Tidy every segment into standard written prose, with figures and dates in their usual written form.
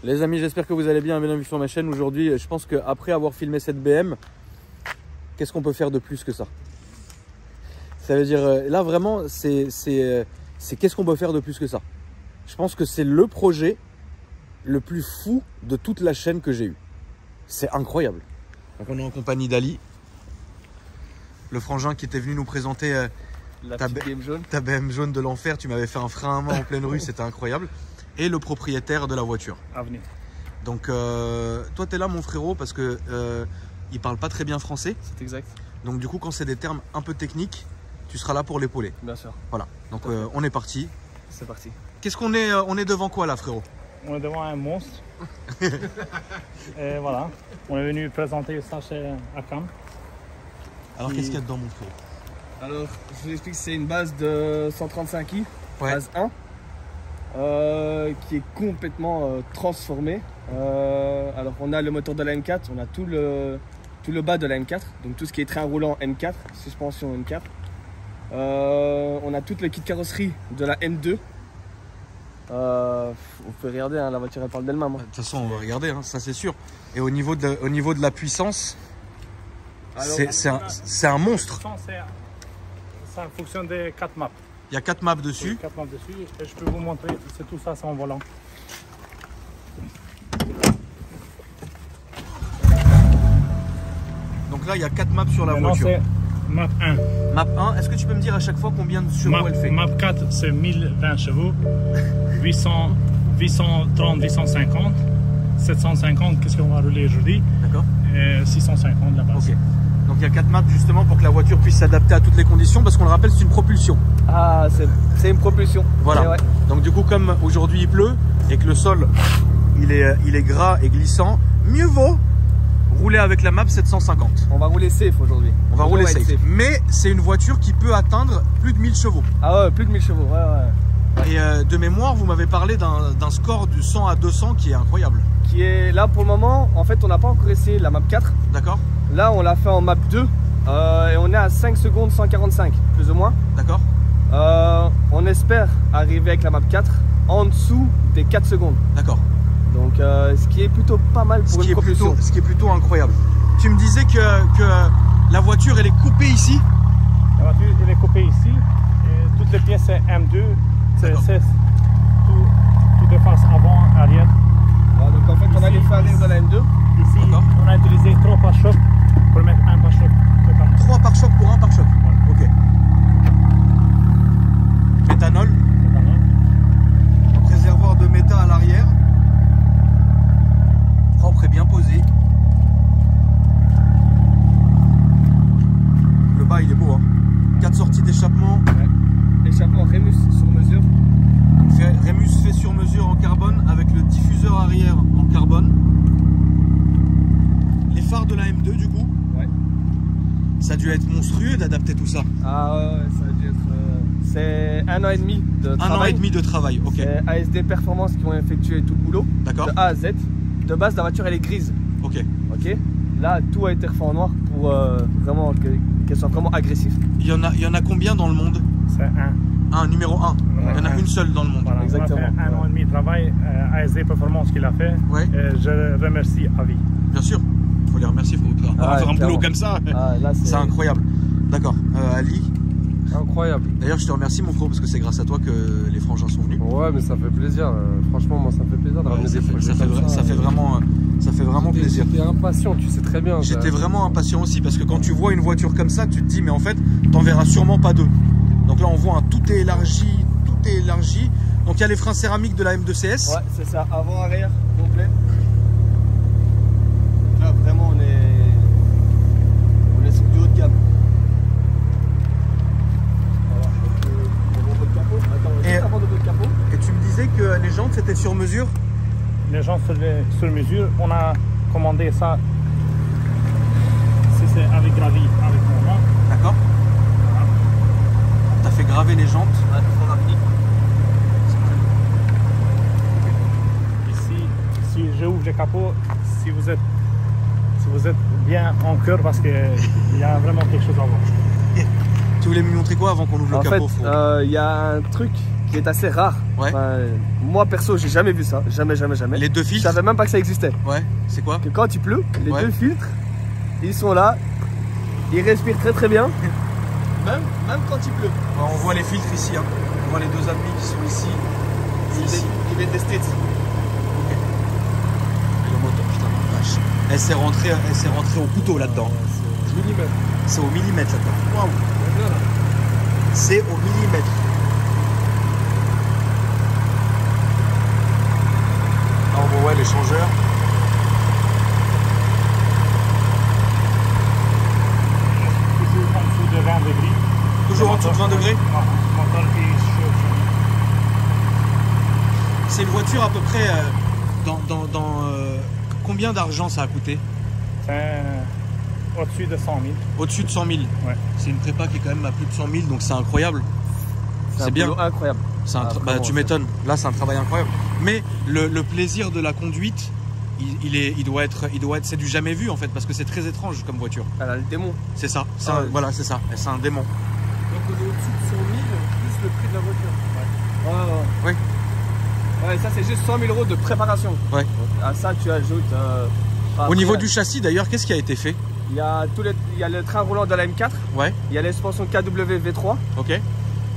Les amis, j'espère que vous allez bien. Bienvenue sur ma chaîne. Aujourd'hui, je pense qu'après avoir filmé cette BM, qu'est-ce qu'on peut faire de plus que ça? Ça veut dire, là vraiment, c'est qu'est-ce qu'on peut faire de plus que ça? Je pense que c'est le projet le plus fou de toute la chaîne que j'ai eu. C'est incroyable. Donc on est en compagnie d'Ali, le frangin qui était venu nous présenter ta BM jaune de l'enfer. Tu m'avais fait un frein à main en pleine rue, c'était incroyable. Et le propriétaire de la voiture. Avenir. Donc toi tu es là mon frérot parce que il parle pas très bien français. C'est exact. Donc du coup quand c'est des termes un peu techniques, tu seras là pour l'épauler. Bien sûr. Voilà. Donc on est parti. C'est parti. Qu'est-ce qu'on est on est devant quoi là frérot? On est devant un monstre. Et voilà. On est venu présenter ça chez Akam. Alors qu'est-ce qu'il y a dedans mon frérot? Alors je vous explique, c'est une base de 135i, Ouais. base 1. Qui est complètement transformé. Alors on a le moteur de la M4, on a tout le bas de la M4, donc tout ce qui est train roulant M4, suspension M4. On a toute le kit carrosserie de la M2. Vous pouvez regarder, hein, la voiture elle parle d'elle-même. De toute façon on va regarder, hein, ça c'est sûr. Et au niveau de la puissance, c'est un monstre. Ça fonctionne des 4 maps. Il y a 4 maps dessus. Oui, 4 maps dessus. Et je peux vous montrer, c'est tout ça, c'est en volant. Donc là il y a 4 maps sur la Maintenant, voiture. c'est map 1. Map 1, est-ce que tu peux me dire à chaque fois combien de chevaux elle fait? Map 4, c'est 1020 chevaux. 830, 850. 750, qu'est-ce qu'on va rouler aujourd'hui? D'accord. Et 650 la base. Ok. Donc il y a 4 maps justement pour que la voiture puisse s'adapter à toutes les conditions, parce qu'on le rappelle, c'est une propulsion. Ah, c'est une propulsion. Voilà. Ouais. Donc du coup, comme aujourd'hui il pleut et que le sol il est gras et glissant, mieux vaut rouler avec la map 750. On va rouler safe aujourd'hui. On va rouler safe. Mais c'est une voiture qui peut atteindre plus de 1000 chevaux. Ah ouais, plus de 1000 chevaux. Ouais. Et de mémoire, vous m'avez parlé d'un score du 100 à 200 qui est incroyable. Qui est là pour le moment, en fait on n'a pas encore essayé la map 4. D'accord. Là on l'a fait en map 2 et on est à 5 secondes 145 plus ou moins. D'accord. On espère arriver avec la map 4 en dessous des 4 secondes. D'accord. Donc ce qui est plutôt pas mal pour une propulsion. Ce qui est plutôt incroyable. Tu me disais que la voiture elle est coupée ici. La voiture elle est coupée ici. Et toutes les pièces c'est M2. C'est tout de face avant, arrière. Voilà, donc en fait on a les phares de la M2. Ici on a utilisé 3 pare-chocs pour mettre un pare-choc. 3 pare-chocs pour un pare-choc. Ouais. Ok. Méthanol. Réservoir de méta à l'arrière. Propre et bien posé. Le bas il est beau, hein. 4 sorties d'échappement. Ouais. Échappement Remus sur mesure. Remus fait sur mesure en carbone avec le diffuseur arrière en carbone. Les phares de la M2 du coup. Ouais. Ça a dû être monstrueux d'adapter tout ça. Ah ouais, ça a dû être... c'est 1 an et demi de travail. 1 an et demi de travail, ok. C'est ASD Performance qui vont effectuer tout le boulot. D'accord. De A à Z. De base la voiture elle est grise. Ok. Ok. Là tout a été refait en noir pour vraiment qu'elle soit vraiment agressive. Il y en a combien dans le monde? C'est un. Numéro 1. Il y en a une seule dans le monde. Voilà, Exactement. On a fait 1 an et demi de travail, ASD Performance qu'il a fait. Ouais. Et je remercie Avi. Bien sûr. Il faut les remercier, il faut faire un boulot comme ça. Ah, là, c'est incroyable. D'accord. Ali. Incroyable. D'ailleurs, je te remercie mon frère parce que c'est grâce à toi que les frangins sont venus. Ouais, mais ça fait plaisir. Franchement, moi, ça me fait plaisir de ramener des projets comme ça fait vraiment plaisir. J'étais impatient, tu sais très bien. J'étais vraiment impatient aussi parce que quand tu vois une voiture comme ça, tu te dis mais en fait, t'en verras sûrement pas deux. Donc là, on voit tout est élargi. Donc il y a les freins céramiques de la M2CS. Ouais, c'est ça. Avant, arrière, complet. Là, vraiment, on est sur du haut de gamme. Et tu me disais que les jantes c'était sur mesure? Les gens sur mesure, on a commandé ça. Si c'est avec gravi, avec mon main. D'accord. Voilà. Tu as fait graver les jantes. Ouais, fort rapide. Ici, si j'ouvre le capot, si vous êtes bien en cœur, parce qu'il y a vraiment quelque chose à voir. Tu voulais me montrer quoi avant qu'on ouvre le capot? En fait, il y a un truc qui est assez rare. Ouais. Enfin, moi perso, j'ai jamais vu ça. Jamais. Les deux Je filtres. savais même pas que ça existait. Ouais, c'est quoi? Que quand il pleut, les Ouais. deux filtres, ils sont là. Ils respirent très bien. Même quand il pleut. On voit les filtres ici. Hein. On voit les deux amis qui sont ici. Ils viennent des States. Ok. Et le moteur, putain, la vache. Elle s'est rentrée au couteau là-dedans. Millimètre. C'est au millimètre là-dedans. Waouh. C'est au millimètre. Là on voit ouais, les changeurs. Toujours en dessous de 20 degrés. Toujours en dessous de 20 degrés. Le moteur qui est chaud. C'est une voiture à peu près combien d'argent ça a coûté? C'est au-dessus de 100 000. Au-dessus de 100 000. Ouais. C'est une prépa qui est quand même à plus de 100 000, donc c'est incroyable. C'est bien. boulot incroyable. C'est un bah, tu m'étonnes. Là, c'est un travail incroyable. Mais le plaisir de la conduite, il doit être, c'est du jamais vu en fait, parce que c'est très étrange comme voiture. Elle a le démon. C'est ça. Ouais. Voilà, c'est ça. C'est un démon. Donc on est au-dessus de 100 000 plus le prix de la voiture. Ouais. Ouais, ça c'est juste 100 000 € de préparation. Ouais. À ça tu ajoutes. Au niveau du châssis d'ailleurs, qu'est-ce qui a été fait? Il y a le train roulant de la M4. Ouais. Il y a les suspensions KW V3. Ok.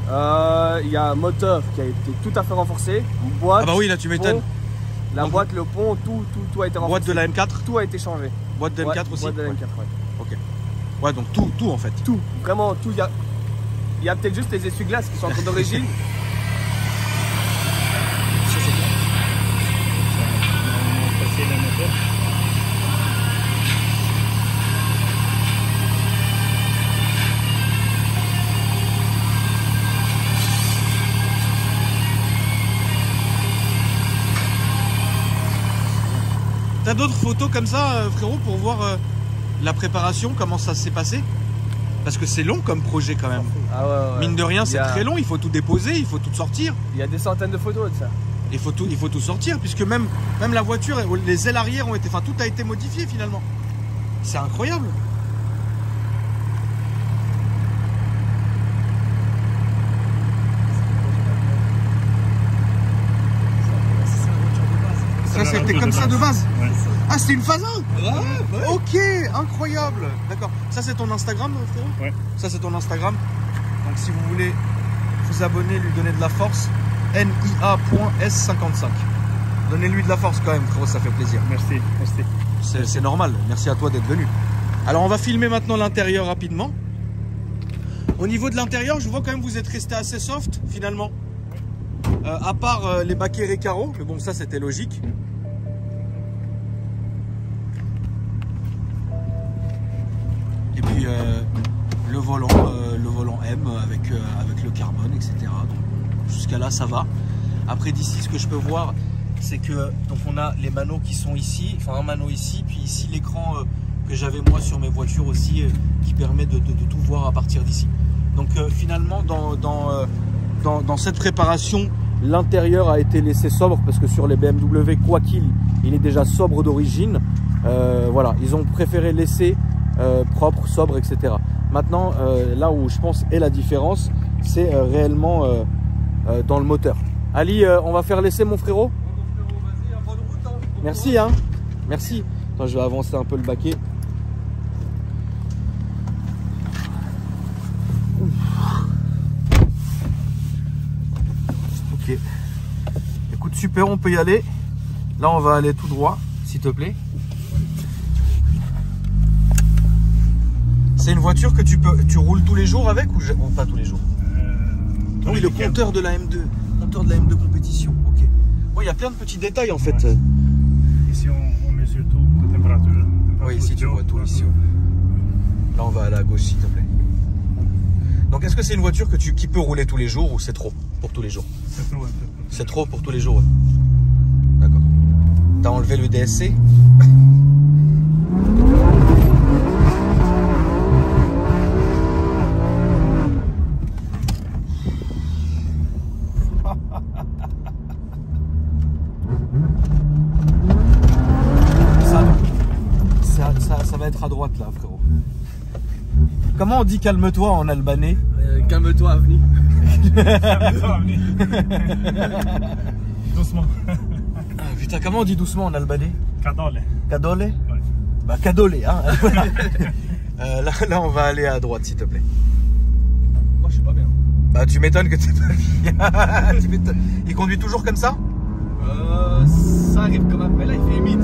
Il y a un moteur qui a été tout à fait renforcé. Une boîte. Ah bah oui, là tu m'étonnes. La Donc, boîte, le pont, tout a été renforcé. Boîte de la M4. Tout a été changé. Boîte de M4 aussi. Boîte de la M4, ouais. Ok. Ouais, donc tout en fait. Tout, vraiment tout. Il y a peut-être juste les essuie-glaces qui sont en cours d'origine. C'est le moteur. T'as d'autres photos comme ça, frérot, pour voir la préparation, comment ça s'est passé? Parce que c'est long comme projet quand même. Ah ouais. Mine de rien, c'est Il y a- très long. Il faut tout déposer, il faut tout sortir. Il y a des centaines de photos de ça. Il faut tout sortir, puisque même la voiture, les ailes arrière ont été, enfin tout a été modifié finalement. C'est incroyable. Ça c'était comme ça de base. Ouais. Ah, c'était une phase 1. Ok, incroyable. D'accord. Ça c'est ton Instagram, frérot? Ouais. Ça c'est ton Instagram. Donc si vous voulez vous abonner, lui donner de la force, nia.s55. Donnez-lui de la force quand même, frérot, ça fait plaisir. Merci. C'est normal. Merci à toi d'être venu. Alors on va filmer maintenant l'intérieur rapidement. Au niveau de l'intérieur, je vois quand même que vous êtes resté assez soft finalement. À part les baquets Recaro, mais bon ça c'était logique. Et puis le volant M avec le carbone, etc. Donc jusqu'à là ça va. Après d'ici ce que je peux voir, c'est que donc on a les manos qui sont ici, enfin un mano ici, puis ici l'écran que j'avais moi sur mes voitures aussi qui permet de tout voir à partir d'ici. Donc finalement dans cette préparation, l'intérieur a été laissé sobre parce que sur les BMW, quoi il est déjà sobre d'origine. Voilà, ils ont préféré laisser propre, sobre, etc. Maintenant, là où je pense est la différence, c'est réellement dans le moteur. Ali, on va faire l'essai mon frérot. Merci hein. Merci. Attends, je vais avancer un peu le baquet. Ok. Écoute, super, on peut y aller. Là, on va aller tout droit, s'il te plaît. C'est une voiture que tu roules tous les jours avec ou pas tous les jours? Oui, le compteur de la M2. Compteur de la M2 compétition. Ok. Bon, il y a plein de petits détails en fait. Ouais. Ici, on mesure tout, la température. Oui, ici tu vois tout ici. Là, on va aller à gauche, s'il te plaît. Donc, est-ce que c'est une voiture qui peut rouler tous les jours ou c'est trop pour tous les jours? C'est trop. C'est trop pour tous les jours. Ouais. D'accord. T'as enlevé le DSC? Ça va être à droite là, frérot. Comment on dit calme-toi en albanais? Calme-toi, Avni. Ça va venir. Doucement. Ah, putain, comment on dit doucement en albanais? Cadole. Cadole? Ouais. Bah cadole, hein. Là, on va aller à droite, s'il te plaît. Moi, je suis pas bien. Bah, tu m'étonnes que t'es pas bien. Tu m'étonnes. Il conduit toujours comme ça? Ça arrive quand même, mais là, il fait humide.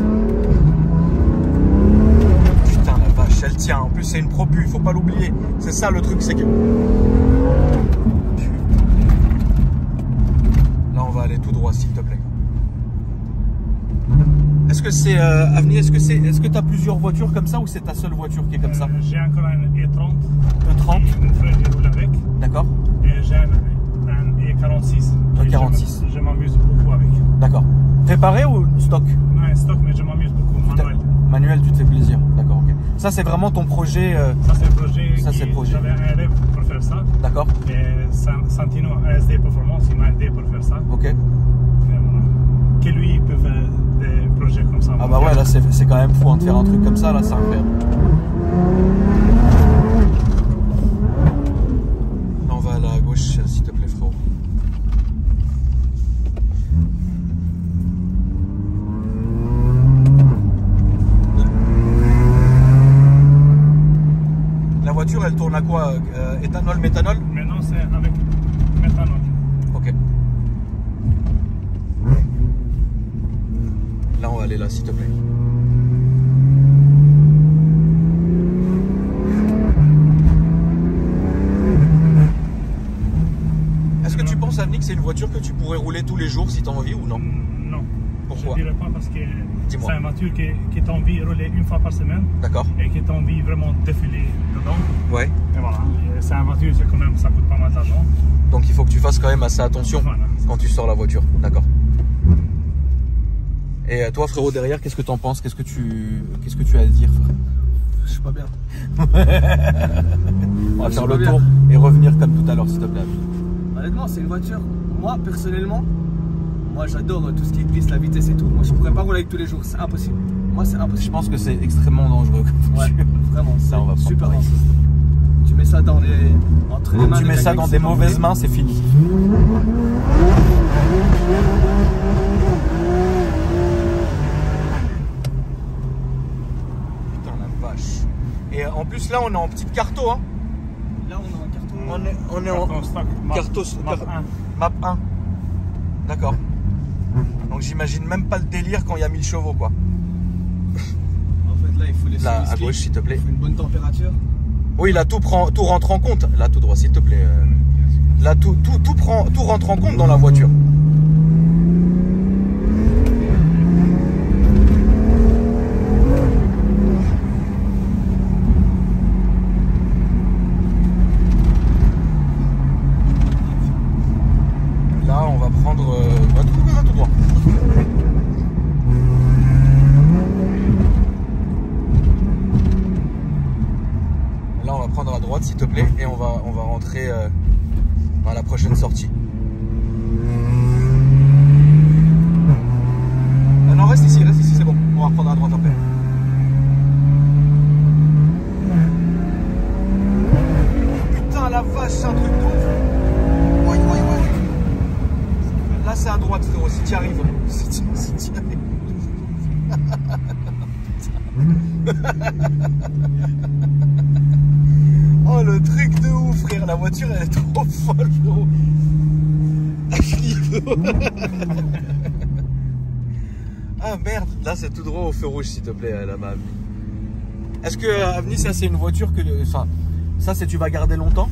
Putain, la vache, elle tient. En plus, c'est une probu, faut pas l'oublier. C'est ça le truc, c'est que... Là, on va aller tout droit, s'il te plaît. Est-ce que c'est Avni, est-ce que tu as plusieurs voitures comme ça ou c'est ta seule voiture qui est comme ça? J'ai encore un E30. E30. Mon frère il roule avec. D'accord. Et j'ai un E46. Un 46. Je m'amuse beaucoup avec. D'accord. Réparé ou stock? Non, un stock, mais je m'amuse beaucoup. Manuel. Manuel, tu te fais plaisir. D'accord, ok. Ça, c'est vraiment ton projet. Ça, c'est le projet. Ça, c'est le projet. J'avais un rêve pour faire ça. D'accord. Et Santino ASD Performance, il m'a aidé pour faire ça. Ok. Et voilà. Que lui, il peut faire des projets comme ça. Ah bah ouais, là, c'est quand même fou hein, de faire un truc comme ça, là, c'est incroyable. Là, on va aller à gauche, s'il te plaît, frérot. La voiture, elle tourne à quoi? Éthanol, méthanol? Maintenant, c'est avec méthanol. Ok. Là, on va aller là, s'il te plaît. Est-ce que tu penses, Avni, que c'est une voiture que tu pourrais rouler tous les jours si tu as envie ou non? Non. Pourquoi? Je dirais pas parce que c'est Dis-moi. une voiture qui t'a envie de rouler une fois par semaine D'accord. et qui t'a envie vraiment de défiler dedans. Ouais. Et voilà. Et c'est une voiture, c'est quand même, ça coûte pas mal d'argent. Donc il faut que tu fasses quand même assez attention Voilà. quand tu sors la voiture. D'accord. Et toi, frérot, derrière, qu'est-ce que tu en penses? Qu'est-ce que tu as à dire, frère? Je suis pas bien. On va Je faire sais le pas tour et revenir comme tout à l'heure, s'il te plaît. Honnêtement, c'est une voiture. Moi, personnellement, moi j'adore tout ce qui glisse, la vitesse et tout. Moi, je pourrais pas rouler avec tous les jours. C'est impossible. Moi, c'est Je impossible. pense que c'est extrêmement dangereux comme Ouais, voiture. vraiment. Ça, on va C'est super prendre dangereux. Tu mets ça dans les. Entre les mains Tu de mets ça quelqu'un dans qui des sait pas mauvaises rouler. mains, c'est fini. Putain la vache. Et en plus là on est en petite carto hein. Là, on a un carton. On est en Carton stock, map 1. map 1. D'accord. Donc j'imagine même pas le délire quand il y a 1000 chevaux quoi. En fait, là, il faut laisser. Là le à ski. gauche s'il te plaît. Il faut une bonne température. Oui là tout rentre en compte. Là tout droit s'il te plaît. Là tout rentre en compte dans la voiture. Là on va prendre tout droit. Là on va prendre à droite s'il te plaît et on va rentrer dans la prochaine sortie. Non reste ici c'est bon, on va reprendre à droite après. Putain la vache c'est un truc de ouf. Ouais. Là c'est à droite frérot si tu y arrives. Si t'y arrives. Oh le truc de ouf frère, la voiture elle est trop folle frérot. Ah merde, là c'est tout droit au feu rouge s'il te plaît là ma. Est-ce que Avni ça c'est une voiture que. Enfin ça c'est tu vas garder longtemps?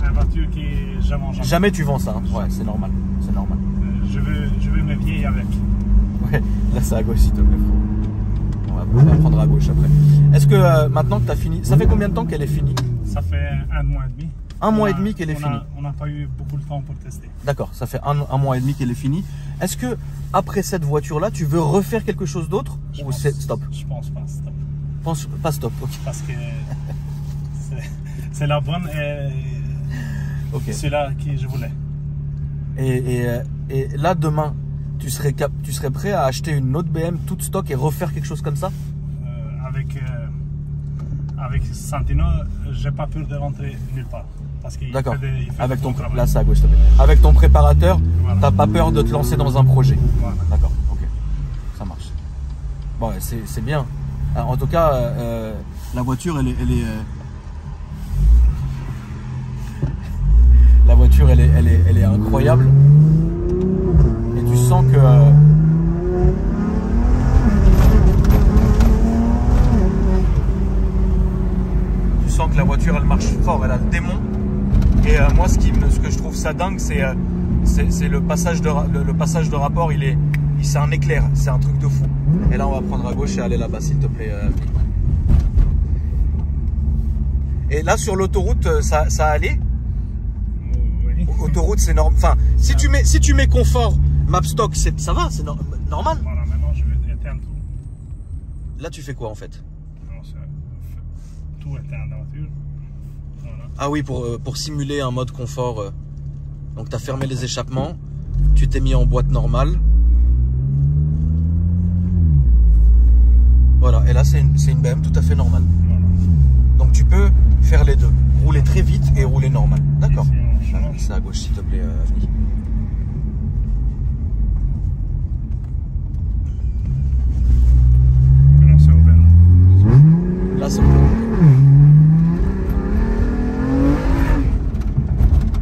Une voiture qui jamais. Jamais tu vends ça, hein. Ouais c'est normal. C'est normal. Je veux me vieillir avec. Ouais, là c'est à gauche s'il te plaît frérot. On va prendre à gauche après. Est-ce que maintenant que tu as fini. Ça fait combien de temps qu'elle est finie? Ça fait un mois et demi. Un mois et demi qu'elle est finie. On n'a pas eu beaucoup de temps pour tester. D'accord, ça fait un mois et demi qu'elle est finie. Est-ce que après cette voiture-là, tu veux refaire quelque chose d'autre ou c'est stop? Je pense pas stop. Pense pas stop, ok. Parce que c'est la bonne et Ok. c'est là que je voulais. Et là demain, tu serais prêt à acheter une autre BM toute stock et refaire quelque chose comme ça? Avec Santino, j'ai pas peur de rentrer nulle part. Parce qu'il D'accord. il fait Avec du ton bon travail. là, c'est à gauche, s'il te plaît. Avec ton préparateur, Voilà. t'as pas peur de te lancer dans un projet. Voilà. D'accord, ok. Ça marche. Bon, ouais, c'est bien. En tout cas, la voiture, elle est la voiture, elle est incroyable. Et tu sens que la voiture, elle marche fort, elle a le démon. Et moi, ce que je trouve ça dingue, c'est le passage de rapport. C'est un éclair, c'est un truc de fou. Et là, on va prendre à gauche et aller là-bas, s'il te plaît. Et là, sur l'autoroute, ça allait. Oui. Autoroute, c'est normal. Enfin, si tu mets confort, Mapstock, ça va, c'est normal. Voilà, maintenant je vais éteindre tout. Là, tu fais quoi en fait? Non, tout éteindre la voiture. Voilà. Ah oui, pour simuler un mode confort. Donc, tu as fermé les échappements, tu t'es mis en boîte normale. Voilà, et là, c'est une BM tout à fait normale. Voilà. Donc, tu peux faire les deux. Rouler très vite et rouler normal. D'accord. Ici, on change. C'est à gauche, s'il te plaît, Avni. Maintenant c'est ouvert. Là, c'est bon.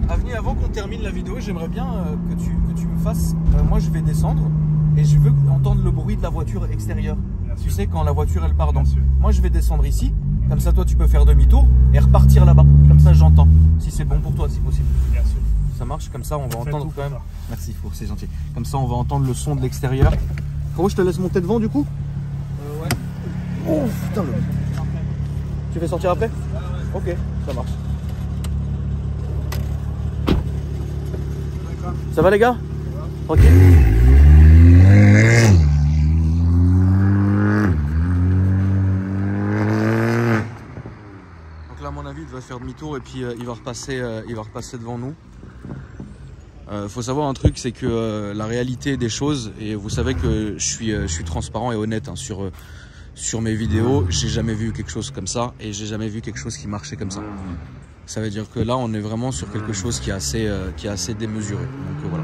Avni, avant qu'on termine la vidéo, j'aimerais bien que tu me fasses... moi, je vais descendre et je veux entendre le bruit de la voiture extérieure. Bien Tu sûr. sais, quand la voiture, elle part. Donc, Bien sûr. moi, je vais descendre ici. Comme ça, toi, tu peux faire demi-tour et repartir là-bas. Comme ça, j'entends. Si c'est bon pour toi, si possible. Bien sûr. Ça marche, comme ça, on va On fait entendre tout quand même... pour ça. Merci, c'est gentil. Comme ça, on va entendre le son de l'extérieur. Frérot, je te laisse monter devant, du coup? Ouais. Oh putain le... Tu fais sortir après? Ok, ça marche. Ça va les gars? Tranquille? Donc là à mon avis il va faire demi-tour et puis il va repasser devant nous. Faut savoir un truc, c'est que la réalité des choses, et vous savez que je suis transparent et honnête hein, sur mes vidéos, j'ai jamais vu quelque chose comme ça et j'ai jamais vu quelque chose qui marchait comme ça. Ça veut dire que là on est vraiment sur quelque chose qui est assez démesuré. Donc voilà.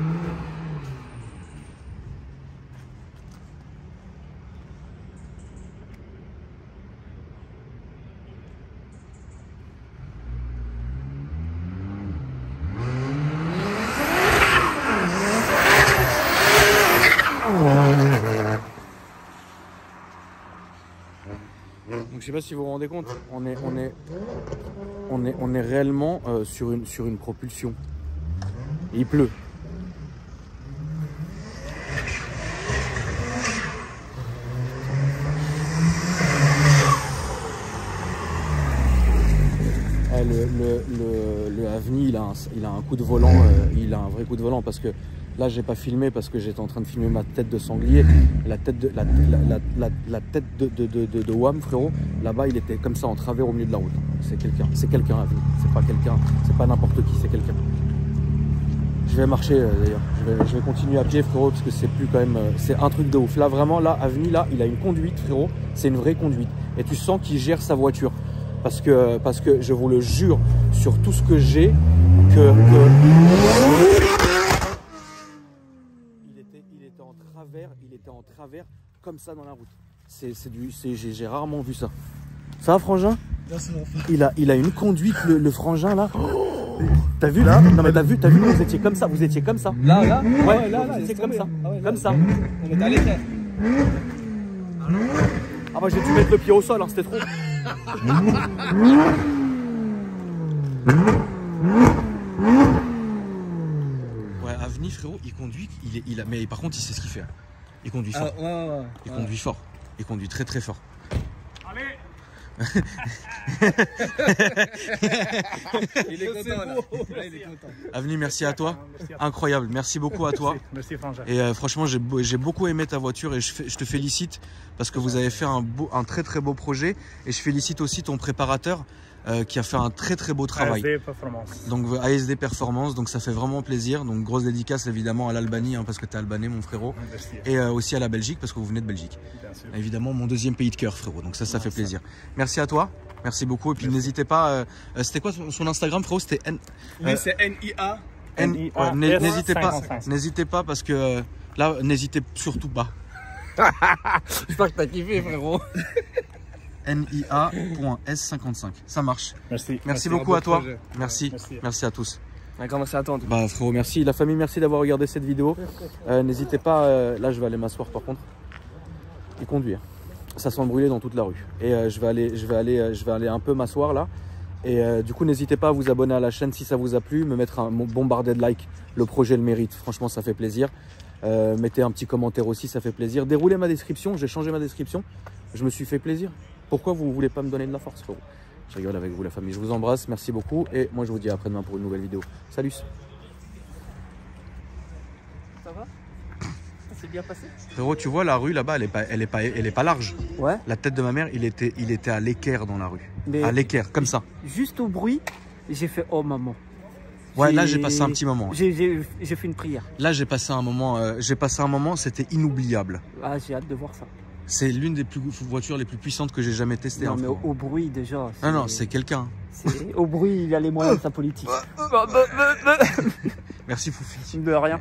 Donc je sais pas si vous vous rendez compte, on est réellement sur une propulsion. Et il pleut. Le Avni, il a un coup de volant, il a un vrai coup de volant parce que là j'ai pas filmé parce que j'étais en train de filmer ma tête de sanglier, la tête de Wam, frérot. Là-bas il était comme ça en travers au milieu de la route. C'est quelqu'un Avni, c'est pas n'importe qui, c'est quelqu'un. Je vais marcher d'ailleurs, je vais continuer à pied frérot parce que c'est plus quand même, c'est un truc de ouf. Là vraiment, là Avni, là il a une conduite frérot, c'est une vraie conduite et tu sens qu'il gère sa voiture. Parce que je vous le jure sur tout ce que j'ai il était en travers comme ça dans la route. J'ai rarement vu ça. Ça va frangin? Il a une conduite le frangin là. Oh, t'as vu là? Non mais t'as vu vous étiez comme ça, Là Ouais, là, vous étiez comme ça. Ah ouais, Comme ça. On est allé faire. Ah bah j'ai dû mettre le pied au sol, hein, c'était trop. Ouais, Avni frérot, il conduit, mais par contre il sait ce qu'il fait. Il conduit fort. Ouais. Il conduit fort. Il conduit très très fort. Allez! Il est content là. Ouais, il est content. Avni, merci à toi. Merci à toi. Incroyable, merci beaucoup à toi. Merci Frangin. Et franchement, j'ai beaucoup aimé ta voiture et je te félicite parce que vous avez fait un très très beau projet. Et je félicite aussi ton préparateur qui a fait un très très beau travail. ASD Performance. Donc ASD Performance, donc ça fait vraiment plaisir. Donc grosse dédicace évidemment à l'Albanie, hein, parce que tu es albanais mon frérot. Merci. Et aussi à la Belgique, parce que vous venez de Belgique. Bien sûr. Évidemment mon deuxième pays de cœur frérot, donc ça fait plaisir. Merci à toi, merci beaucoup. Et puis n'hésitez pas, c'était quoi son Instagram frérot? C'était Lui, c'est NIA. ouais, n'hésitez pas parce que là, n'hésitez surtout pas. J'espère que t'as kiffé, frérot. NIA.S55, ça marche. Merci. Beaucoup à toi. projet. Merci à tous. On a commencé à attendre. Bah frérot, merci. La famille, merci d'avoir regardé cette vidéo. N'hésitez pas, là je vais aller m'asseoir par contre et conduire. Ça sent brûler dans toute la rue. Et je vais aller un peu m'asseoir là. Et du coup, n'hésitez pas à vous abonner à la chaîne si ça vous a plu, me mettre un bombardé de likes. Le projet le mérite. Franchement, ça fait plaisir. Mettez un petit commentaire aussi, ça fait plaisir. Déroulez ma description. J'ai changé ma description. Je me suis fait plaisir. Pourquoi vous ne voulez pas me donner de la force, frérot? Je rigole avec vous, la famille. Je vous embrasse. Merci beaucoup. Et moi, je vous dis à après-demain pour une nouvelle vidéo. Salut. Ça va? C'est bien passé? Frérot, tu vois, la rue là-bas, elle est pas large. Ouais. La tête de ma mère, il était à l'équerre dans la rue. Mais À l'équerre, comme ça. juste au bruit, j'ai fait oh maman. Ouais, là, j'ai passé un petit moment. J'ai fait une prière. Là, j'ai passé un moment, c'était inoubliable. Ah, j'ai hâte de voir ça. C'est l'une des voitures les plus puissantes que j'ai jamais testées. Non, hein, mais frérot. au bruit déjà. Non, c'est quelqu'un. Au bruit, il a les moyens de sa politique. Merci Foufi. De rien.